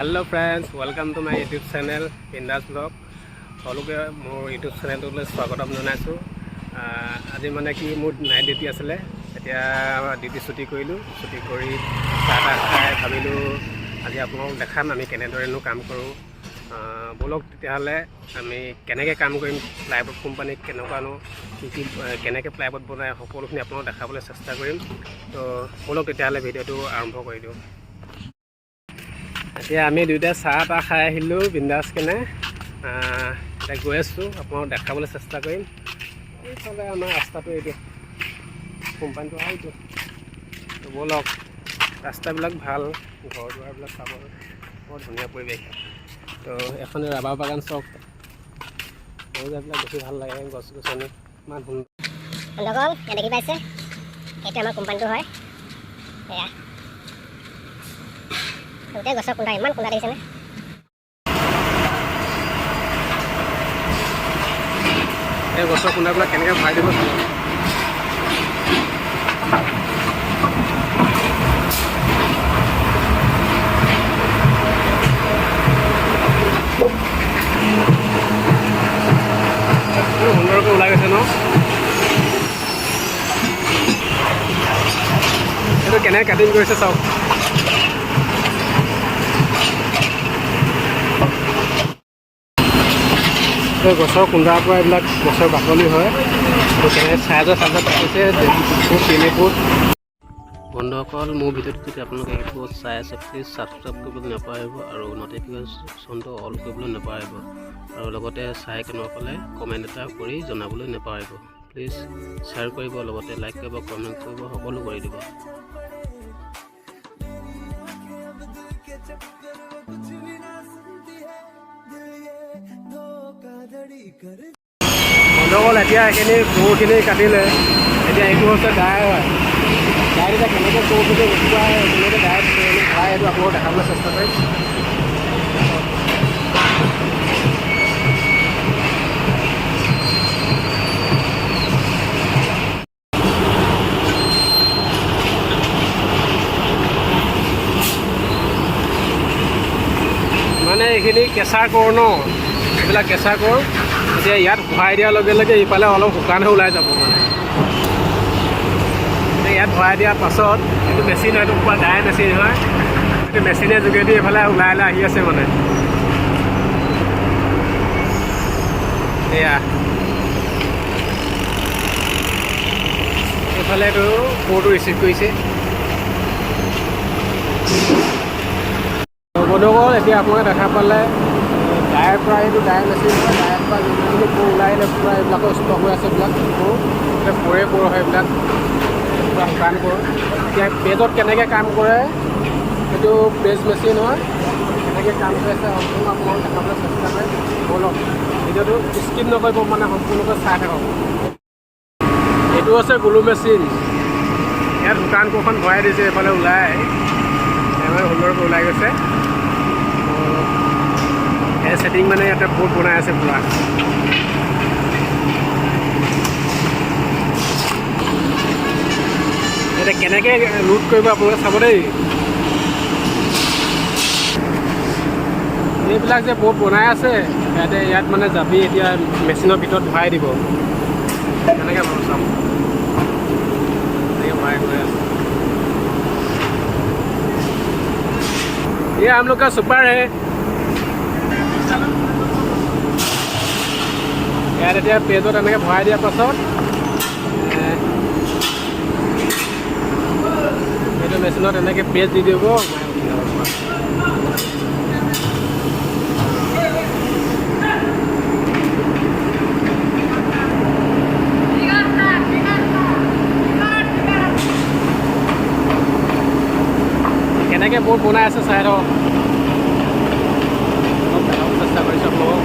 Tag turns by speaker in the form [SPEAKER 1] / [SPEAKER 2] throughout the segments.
[SPEAKER 1] Hello friends, welcome to my YouTube channel Bindaas blog. সকলোকে মোৰ YouTube চেনেলটোলৈ স্বাগতম জনাইছোঁ। আজি মানে কি মোৰ নাইট ডিউটি আছিলে, এতিয়া ডিউটি ছুটি কৰিলোঁ। ছুটি কৰি চাহ তাহ খাই ভাবিলোঁ আজি আপোনালোকক দেখাম আমি কেনেদৰেনো কাম কৰোঁ। ব'লক তেতিয়াহ'লে আমি কেনেকৈ কাম কৰিম, প্লাইবোৰ্ড কোম্পানীত কেনেকুৱানো কি কেনেকৈ প্লাইবোৰ্ড বনায় সকলোখিনি আপোনালোকক দেখাবলৈ চেষ্টা কৰিম। তো ব'লক তেতিয়াহ'লে ভিডিঅ'টো আৰম্ভ কৰি দিওঁ। এতিয়া আমি দুয়োটাই চাহ তাহ খাই আহিলোঁ বিন্দাছ কেনে। এতিয়া গৈ আছোঁ, আপোনালোকক দেখাবলৈ চেষ্টা কৰিম। এইফালে আমাৰ ৰাস্তাটো এইটো, কোম্পানীটো এইটো। ব'লক, ৰাস্তাবিলাক ভাল, ঘৰ দুৱাৰবিলাক চাব, বৰ ধুনীয়া পৰিৱেশ। তো এখন ৰাবাৰ বাগান চক, পৰিৱেশবিলাক বেছি ভাল লাগে, গছ গছনি ইমান সুন্দৰ।
[SPEAKER 2] বন্ধুসকল, দেখি পাইছে, এইটো আমাৰ কোম্পানীটো হয়। এয়া গোটেই গছৰ কুণ্ডা, ইমান কুণ্ডা দেখিছেনে?
[SPEAKER 1] এই গছৰ কুণ্ডাবিলাক কেনেকৈ ভৰাই দিব চাব। সুন্দৰকৈ ওলাই গৈছে ন? এইটো কেনেকৈ কাটিং কৰিছে চাওক। গছৰ কুণ্ডাৰ পৰা এইবিলাক গছৰ বাকলি হয়, কেনেকৈ চাইজৰ কাটিছে 3 ফুট। বন্ধুসকল, মোৰ ভিডিঅ'টো যদি আপোনালোকে এই পোষ্ট চাই আছে, প্লিজ ছাবস্ক্ৰাইব কৰিবলৈ নাপাহৰিব আৰু নটিফিকেশ্যনটো অল কৰিবলৈ নাপাহৰিব, আৰু লগতে চাই কেনেকুৱা পালে কমেণ্ট এটা কৰি জনাবলৈ নাপাহৰিব। প্লিজ শ্বেয়াৰ কৰিব, লগতে লাইক কৰিব, কমেণ্ট কৰিব, সকলো কৰি দিব। বন্ধুসকল, এতিয়া এইখিনি গৰুখিনি কাটিলে, এতিয়া এইটো হৈছে দাই হয়। দাইত এতিয়া কেনেকৈ গৰুখিনি উঠুৱাই কেনেকৈ দাইত ভৰাই এইটো আপোনালোকক দেখাবলৈ চেষ্টা কৰিম। মানে এইখিনি কেঁচা কৰ ন, এইবিলাক কেঁচা কৰ। এতিয়া ইয়াত ভৰাই দিয়াৰ লগে লগে ইফালে অলপ শুকান হৈ ওলাই যাব। মানে ইয়াত ভৰাই দিয়াৰ পাছত এইটো মেচিন হয়, এইটো পুৰা ডাই মেচিন হয়, এইটো মেচিনৰ যোগেদি এইফালে ওলাই আহি আছে। মানে এয়া এইফালে এইটো কোৰটো ৰিচিভ কৰিছে। বন্ধুসকল, এতিয়া আপোনালোকে দেখা পালে ডাইৰ পৰা এইটো ডাইৰ মেচিন হয়, ডাইৰ পৰা যোনখিনি কোৰ ওলাই আহিলে পূৰা এইবিলাকৰ ষ্টক হৈ আছে। এইবিলাক কোৰ কোৰে কোৰ হয়, এইবিলাক পূৰা শুকান কোৰ। এতিয়া পেজত কেনেকৈ কাম কৰে, এইটো পেজ মেচিন হয়, কেনেকৈ কাম কৰি আছে সম্পূৰ্ণ আপোনালোকক দেখাবলৈ চেষ্টা কৰে। ব'লক ভিডিঅ'টো স্কিপ নকৰিব, মানে সম্পূৰ্ণকৈ চাই থাকক। এইটো হৈছে গুলু মেচিন। ইয়াত শুকান কোৰখন ভৰাই দিছে, এইফালে ওলাই সুন্দৰকৈ ওলাই গৈছে। এই ছেটিং মানে ইয়াতে বহুত বনাই আছে পূৰা। এতিয়া কেনেকৈ লোড কৰিব আপোনালোকে চাব দেই। এইবিলাক যে বহুত বনাই আছে ইয়াত মানে জাপি এতিয়া মেচিনৰ ভিতৰত ভৰাই দিব। কেনেকৈ বাৰু চাম, এনেকৈ ভৰাই গৈ আছে। ये हम लोग का सुपर है। यार এতিয়া পেজত এনেকৈ ভৰাই দিয়াৰ পাছত এইটো মেচিনত এনেকৈ পেজ দি দিব। কেনেকৈ বহুত বনাই আছে চাই ৰহ, চেষ্টা কৰিছোঁ আপোনালোকক।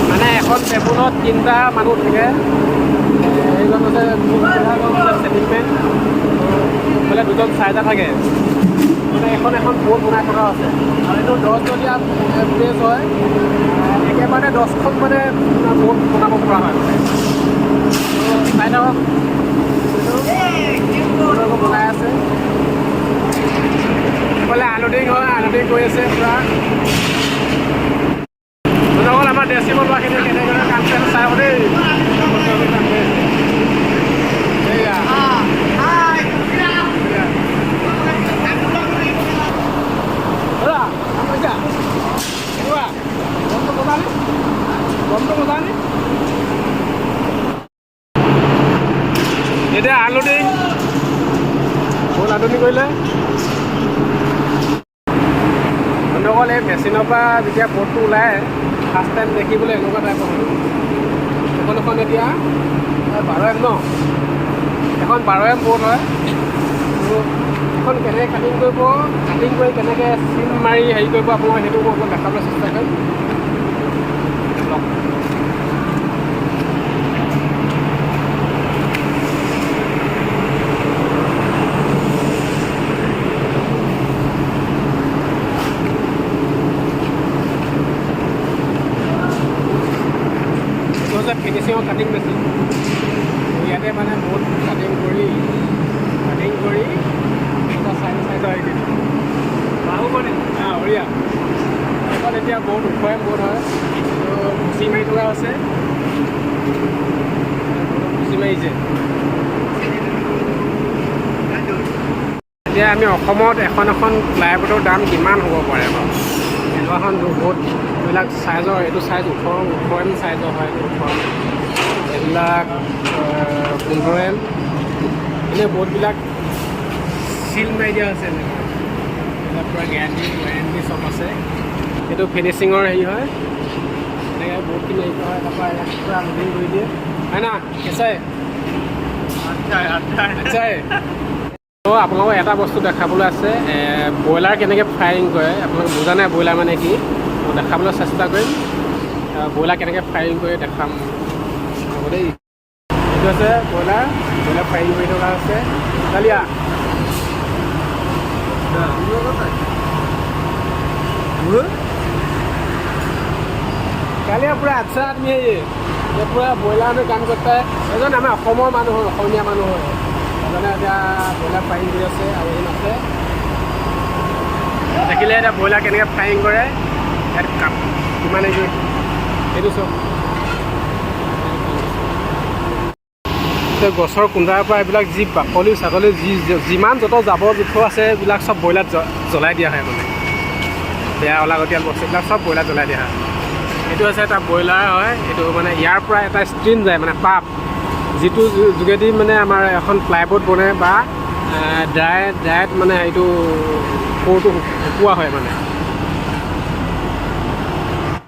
[SPEAKER 1] মানে এখন টেবুলত 3টা মানুহ থাকে। এইজন হৈছে ছেটিংমেণ্ট, বোলে 2জন চাইজা থাকে। মানে এখন বোৰ্ড বনাই থকা আছে, আৰু এইটো 10জনীয়া পেজ হয়। একেবাৰে 10খন মানে বোৰ্ড বনাব পৰা হয়। চাই থাকক বনাই আছে বোলে আলুডিং হয় আলুডিং কৰি আছে পূৰা বন্ধুসকল আমাৰ দেশী বনোৱাখিনি কেনেকৈ কাম কৰি চাই হ'ব দেই এতিয়া আলুডিং ফুল আলুডিং কৰিলে বন্ধুসকল এই মেচিনৰ পৰা যেতিয়া বৰ্ডটো ওলাই ফাৰ্ষ্ট টাইম দেখিবলৈ এনেকুৱা টাইপৰ হ'ল এখন এতিয়া 12M ন এখন 12M বৰ্ড হয় আৰু এখন কেনেকৈ কাটিং কৰিব কাটিং কৰি কেনেকৈ চিন মাৰি হেৰি কৰিব আপোনালোকে সেইটো মই অকণ দেখাবলৈ চেষ্টা কৰিম ফিনিচিঙৰ কাটিং মেচিন ইয়াতে মানে বহুত কাটিং কৰি এটা চাইড আহি দিম বাহু মানে অৰিয়া এখন এতিয়া বহুত ওখই বৰ্ড হয় ভুচি মাৰি থকা আছে ভুচি মাৰিছে এতিয়া আমি অসমত এখন প্লাইবোৰ্ডৰ দাম কিমান হ'ব পাৰে বাৰু এনেকুৱাখন বহুত এইবিলাক চাইজৰ এইটো চাইজ 18M চাইজৰ হয় এইবিলাক 15M এনেই বৰ্ডবিলাক চিল মাৰি দিয়া আছে এনেকৈ এইবিলাক পূৰা ৱাৰেণ্টি চব আছে এইটো ফিনিচিঙৰ হেৰি হয় এনেকৈ বৰ্ডখিনি হেৰি কৰা হয় তাৰপৰা ইয়াত পূৰা লোডিং কৰি দিয়ে হয় না কেঁচাই আচ্ছাই আপোনালোকক এটা বস্তু দেখাবলৈ আছে ব্ৰইলাৰ কেনেকৈ ফ্ৰাইং কৰে আপোনালোকে বুজা নাই ব্ৰইলাৰ মানে কি মই দেখাবলৈ চেষ্টা কৰিম ব্ৰইলাৰ কেনেকৈ ফ্ৰাইং কৰি দেখাম হ'ব দেই এইটো আছে ব্ৰইলাৰ ফ্ৰাইং কৰি থকা আছে কালিয়া কালিয়া পুৰা আচ্ছা আদমি है ये पूरा ব্ৰইলাৰ में काम करता है এজন আমাৰ অসমৰ মানুহ হয় অসমীয়া মানুহ হয় এজনে এতিয়া ব্ৰইলাৰ ফ্ৰাইং কৰি আছে আৰু এজন আছে দেখিলে এতিয়া ব্ৰইলাৰ কেনেকৈ ফ্ৰাইং কৰে ইয়াত কাম কিমান এইটো চব গছৰ কুন্দাৰ পৰা এইবিলাক যি বাকলি ছাগলী যিমান যত জাবৰ জোঁথৰ আছে এইবিলাক চব ব্ৰইলাৰ জ্বলাই দিয়া হয় মানে বেয়া অলাগতিয়াল বস্তুবিলাক চব ব্ৰইলাৰ জ্বলাই দিয়া হয় এইটো আছে এটা ব্ৰইলাৰ হয় এইটো মানে ইয়াৰ পৰা এটা ষ্ট্ৰিম যায় মানে পাপ যিটো যোগেদি মানে আমাৰ এখন প্লাইবোৰ্ড বনে বা ড্ৰাইত মানে এইটো কোৰটো শুকোৱা হয় মানে